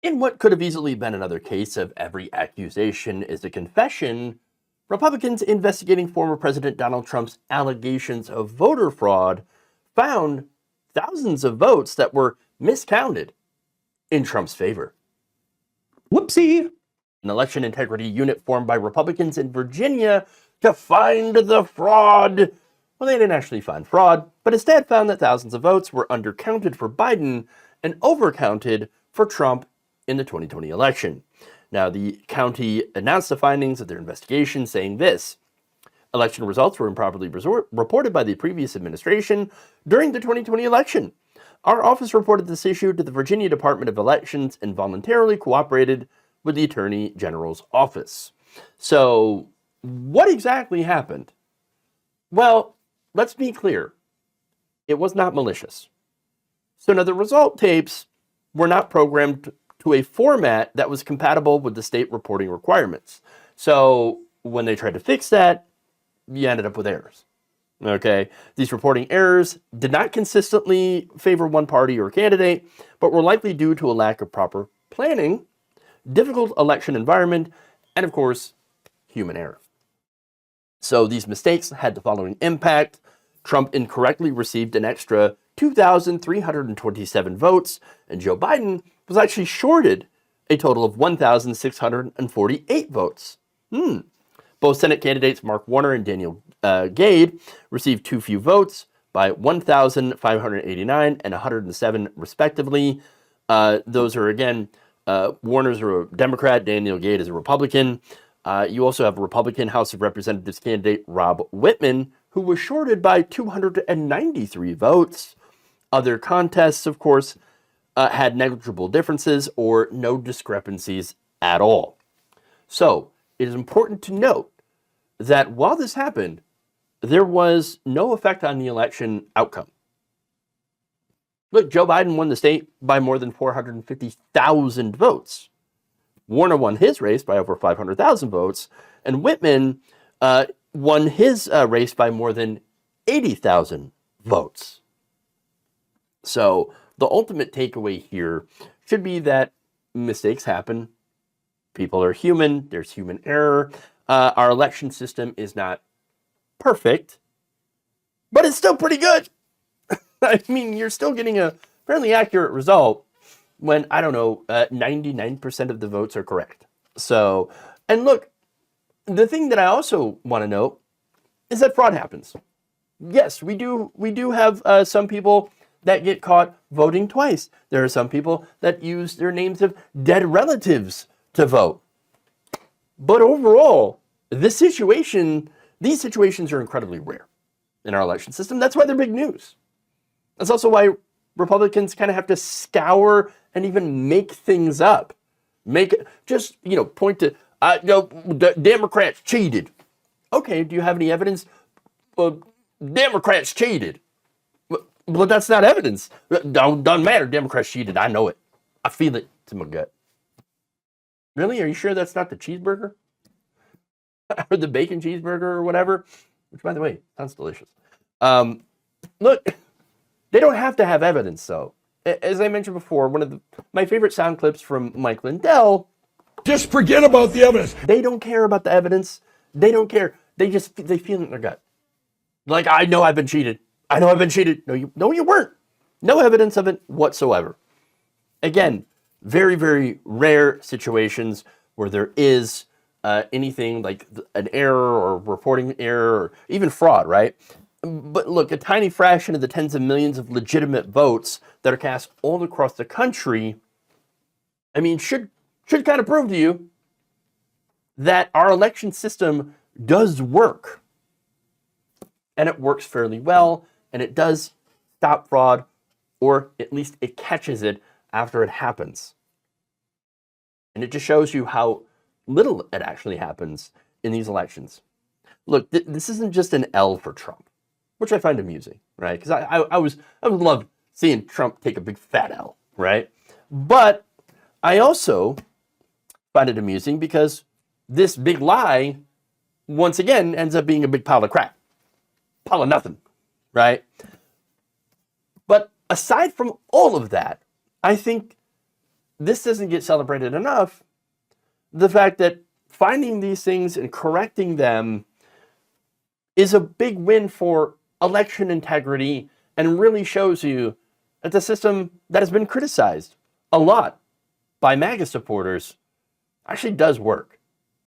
In what could have easily been another case of every accusation is a confession, Republicans investigating former President Donald Trump's allegations of voter fraud found thousands of votes that were miscounted in Trump's favor. Whoopsie! An election integrity unit formed by Republicans in Virginia to find the fraud. Well, they didn't actually find fraud, but instead found that thousands of votes were undercounted for Biden and overcounted for Trump in the 2020 election. Now, the county announced the findings of their investigation, saying this: election results were improperly reported by the previous administration during the 2020 election. Our office reported this issue to the Virginia Department of Elections and voluntarily cooperated with the Attorney General's office. So, what exactly happened? Well, let's be clear. It was not malicious. So now the result tapes were not programmed to a format that was compatible with the state reporting requirements. So when they tried to fix that, you ended up with errors. Okay, these reporting errors did not consistently favor one party or candidate, but were likely due to a lack of proper planning, difficult election environment, and of course, human error. So these mistakes had the following impact. Trump incorrectly received an extra 2,327 votes, and Joe Biden was actually shorted a total of 1,648 votes. Both Senate candidates Mark Warner and Daniel Gade received too few votes by 1,589 and 107 respectively. Those are, again, Warner's a Democrat, Daniel Gade is a Republican. You also have Republican House of Representatives candidate Rob Whitman, who was shorted by 293 votes. Other contests, of course, had negligible differences or no discrepancies at all. So it is important to note that while this happened, there was no effect on the election outcome. Look, Joe Biden won the state by more than 450,000 votes. Warner won his race by over 500,000 votes, and Whitman won his race by more than 80,000 votes. So the ultimate takeaway here should be that mistakes happen. People are human. There's human error. Our election system is not perfect, but it's still pretty good. I mean, you're still getting a fairly accurate result when, 99% of the votes are correct. So, and look, the thing that I also want to note is that fraud happens. Yes, we do have some people that get caught voting twice. There are some people that use their names of dead relatives to vote. But overall, these situations are incredibly rare in our election system. That's why they're big news. That's also why Republicans kind of have to scour and even make things up. Point to, Democrats cheated. Okay, do you have any evidence? Democrats cheated. Well, that's not evidence. Doesn't matter. Democrats cheated. I know it. I feel it to my gut. Really? Are you sure that's not the cheeseburger? Or the bacon cheeseburger or whatever? Which, by the way, sounds delicious. Look, they don't have to have evidence, though. As I mentioned before, one of my favorite sound clips from Mike Lindell. Just forget about the evidence. They don't care about the evidence. They don't care. They feel it in their gut. Like, I know I've been cheated. I know I've been cheated. No, you weren't. No evidence of it whatsoever. Again, very, very rare situations where there is anything like an error or reporting error or even fraud, right? But look, a tiny fraction of the tens of millions of legitimate votes that are cast all across the country, I mean, should kind of prove to you that our election system does work. And it works fairly well, and it does stop fraud, or at least it catches it after it happens. And it just shows you how little it actually happens in these elections. Look, this isn't just an L for Trump, which I find amusing, right? Because I would love seeing Trump take a big fat L, right? But I also find it amusing because this big lie, once again, ends up being a big pile of crap. Pile of nothing, right? But aside from all of that, I think this doesn't get celebrated enough. The fact that finding these things and correcting them is a big win for election integrity and really shows you that the system that has been criticized a lot by MAGA supporters actually does work.